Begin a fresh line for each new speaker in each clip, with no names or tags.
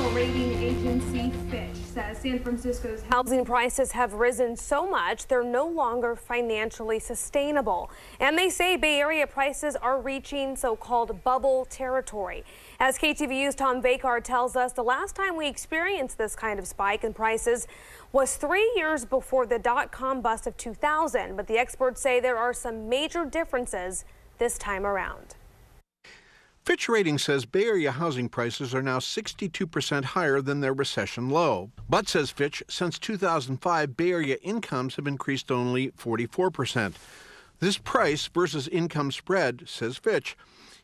International rating agency Fitch says San Francisco's housing prices have risen so much they're no longer financially sustainable. And they say Bay Area prices are reaching so-called bubble territory. As KTVU's Tom Vakar tells us, the last time we experienced this kind of spike in prices was 3 years before the dot-com bust of 2000. But the experts say there are some major differences this time around.
Fitch Ratings says Bay Area housing prices are now 62% higher than their recession low. But, says Fitch, since 2005, Bay Area incomes have increased only 44%. This price versus income spread, says Fitch,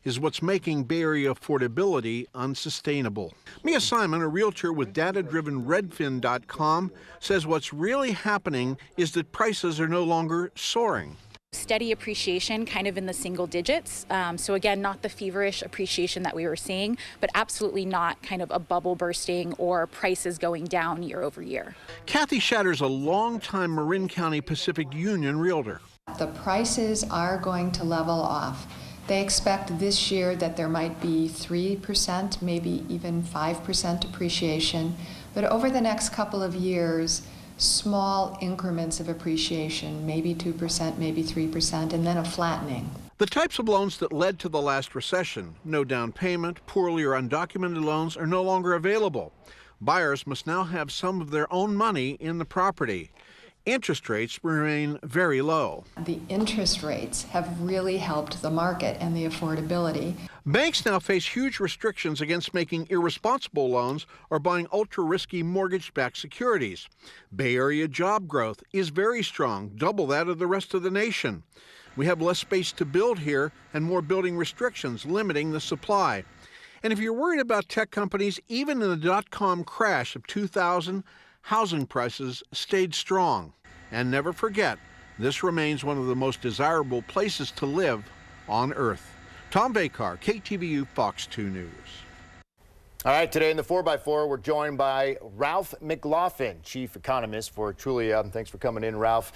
is what's making Bay Area affordability unsustainable. Mia Simon, a realtor with data-driven Redfin.com, says what's really happening is that prices are no longer soaring.
Steady appreciation kind of in the single digits. So again, not the feverish appreciation that we were seeing, but absolutely not kind of a bubble bursting or prices going down year over year.
Kathy Shatter's a longtime Marin County Pacific Union realtor.
The prices are going to level off. They expect this year that there might be 3%, maybe even 5% appreciation, but over the next couple of years, small increments of appreciation, maybe 2%, maybe 3%, and then a flattening.
The types of loans that led to the last recession, no down payment, poorly or undocumented loans, are no longer available. Buyers must now have some of their own money in the property. Interest rates remain very low.
The interest rates have really helped the market and the affordability.
Banks now face huge restrictions against making irresponsible loans or buying ultra-risky mortgage-backed securities. Bay Area job growth is very strong, double that of the rest of the nation. We have less space to build here and more building restrictions limiting the supply. And if you're worried about tech companies, even in the dot-com crash of 2000, housing prices stayed strong. And never forget, this remains one of the most desirable places to live on Earth. Tom Vakar, KTVU Fox 2 News.
All right, today in the 4x4, we're joined by Ralph McLaughlin, chief economist for Trulia. Thanks for coming in, Ralph.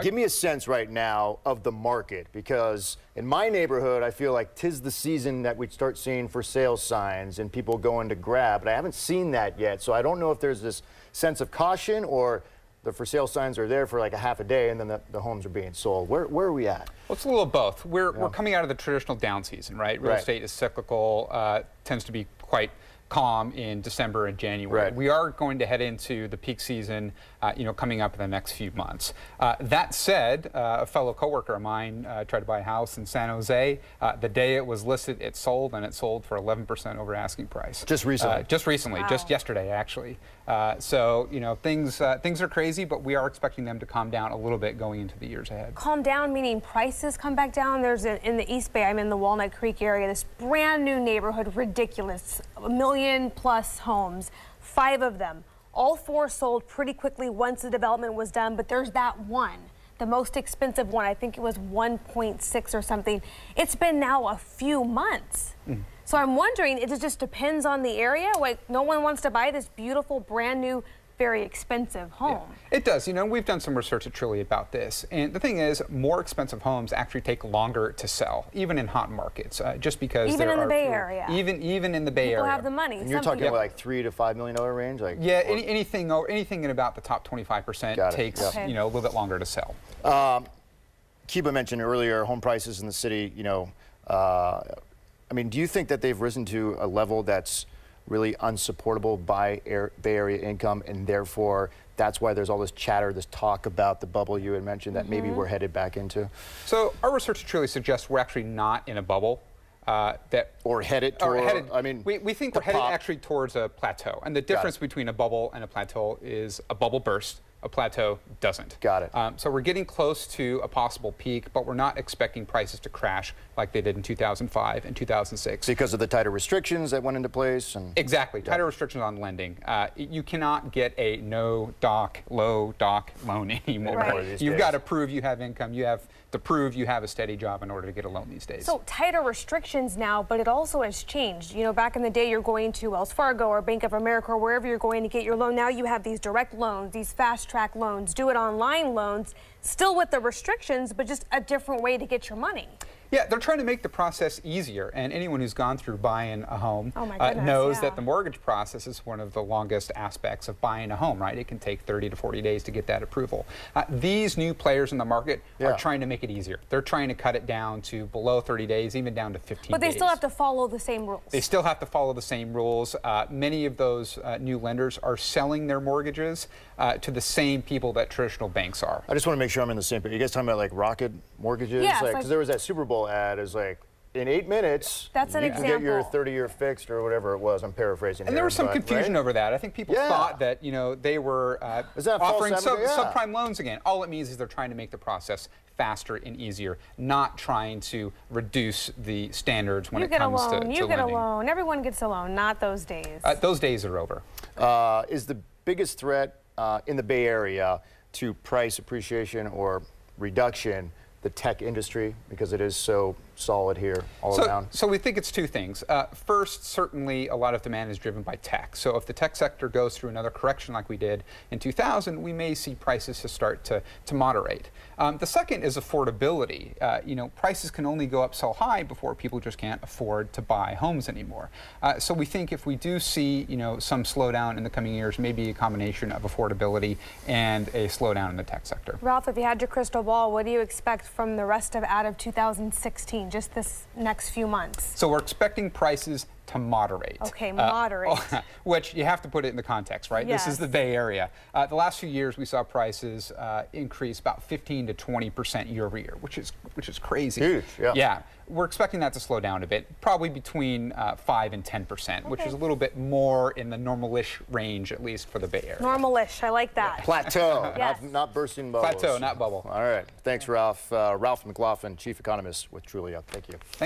Give me a sense right now of the market, because in my neighborhood, I feel like 'tis the season that we'd start seeing for sale signs and people going to grab, but I haven't seen that yet. So I don't know if there's this sense of caution or the for sale signs are there for like a half a day and then the homes are being sold. Where are we at?
Well, it's a little of both. We're coming out of the traditional down season, right? Real estate is cyclical, tends to be quite calm in December and January.
Right.
We are going to head into the peak season, coming up in the next few months. That said, a fellow coworker of mine tried to buy a house in San Jose. The day it was listed, it sold, and it sold for 11% over asking price.
Just recently?
Just recently,
Wow.
just yesterday, actually. So, things are crazy, but we are expecting them to calm down a little bit going into the years ahead.
Calm down, meaning prices come back down. There's in the East Bay, I'm in the Walnut Creek area, this brand new neighborhood, ridiculous, 1 million+ homes, 5 of them. All 4 sold pretty quickly once the development was done, but there's that one, the most expensive one. I think it was 1.6 or something. It's been now a few months. So I'm wondering, it just depends on the area. Like, no one wants to buy this beautiful, brand new, very expensive home.
Yeah, it does. We've done some research at Trulia about this. And the thing is, more expensive homes actually take longer to sell, even in hot markets, just because
Even in the Bay Area.
Even in the Bay
People
Area.
have the money.
And you're talking about like $3 to $5 million range? Like,
yeah, anything in about the top 25% takes a little bit longer to sell.
Kiba mentioned earlier home prices in the city, do you think that they've risen to a level that's really unsupportable by Bay Area income, and therefore that's why there's all this chatter, this talk about the bubble you had mentioned that maybe we're headed back into?
So our research truly suggests we're actually not in a bubble.
Or headed toward,
we think we're headed actually towards a plateau. And the difference between a bubble and a plateau is a bubble bursts, a plateau doesn't.
Got it.
So we're getting close to a possible peak, but we're not expecting prices to crash like they did in 2005 and 2006.
Because of the tighter restrictions that went into place?
Exactly. Tighter restrictions on lending. You cannot get a low doc loan anymore.
Right.
You've got to prove you have income. You have to prove you have a steady job in order to get a loan these days.
So tighter restrictions now, but it also has changed. Back in the day, you're going to Wells Fargo or Bank of America or wherever you're going to get your loan. Now you have these direct loans, these fast track loans, do it online loans, still with the restrictions, but just a different way to get your money.
Yeah, they're trying to make the process easier, and anyone who's gone through buying a home
Oh my goodness,
knows
yeah.
that the mortgage process is one of the longest aspects of buying a home, right? It can take 30 to 40 days to get that approval. These new players in the market are trying to make it easier. They're trying to cut it down to below 30 days, even down to 15 days.
But they still have to follow the same rules.
They still have to follow the same rules. Many of those new lenders are selling their mortgages to the same people that traditional banks are.
I just want to make sure I'm in the same page. You guys talking about like Rocket mortgages?
Yeah,
Because
like,
there was that Super Bowl ad is like, in 8 minutes,
That's an
you can get your
example.
30-year fixed or whatever it was. I'm paraphrasing
And
here,
there was some
but,
confusion
right?
over that. I think people thought that, you know, they were
Is that false
offering
advertising? Yeah.
subprime loans again. All it means is they're trying to make the process faster and easier, not trying to reduce the standards when it comes to lending.
You get a loan. Everyone gets a loan, not those days.
Those days are over.
Is the biggest threat in the Bay Area to price appreciation or reduction the tech industry, because it is so solid here all around?
So we think it's two things. First, certainly a lot of demand is driven by tech. So if the tech sector goes through another correction like we did in 2000, we may see prices to start to moderate. The second is affordability. You know, prices can only go up so high before people just can't afford to buy homes anymore. So we think if we do see, you know, some slowdown in the coming years, maybe a combination of affordability and a slowdown in the tech sector.
Ralph, if you had your crystal ball, what do you expect from the rest of 2016, just this next few months?
So we're expecting prices to moderate.
Okay, moderate.
Which you have to put it in the context, right?
Yes.
This is the Bay Area. The last few years we saw prices increase about 15 to 20% year over year, which is crazy.
Huge, yeah.
Yeah, we're expecting that to slow down a bit, probably between 5 and 10%, which is a little bit more in the normal-ish range, at least for the Bay Area.
Normal-ish, I like that.
Plateau,
Yes.
not bursting bubbles.
Plateau, not bubble.
All right. Thanks, Ralph. Ralph McLaughlin, Chief Economist with Trulia. Thank you.
Thank you.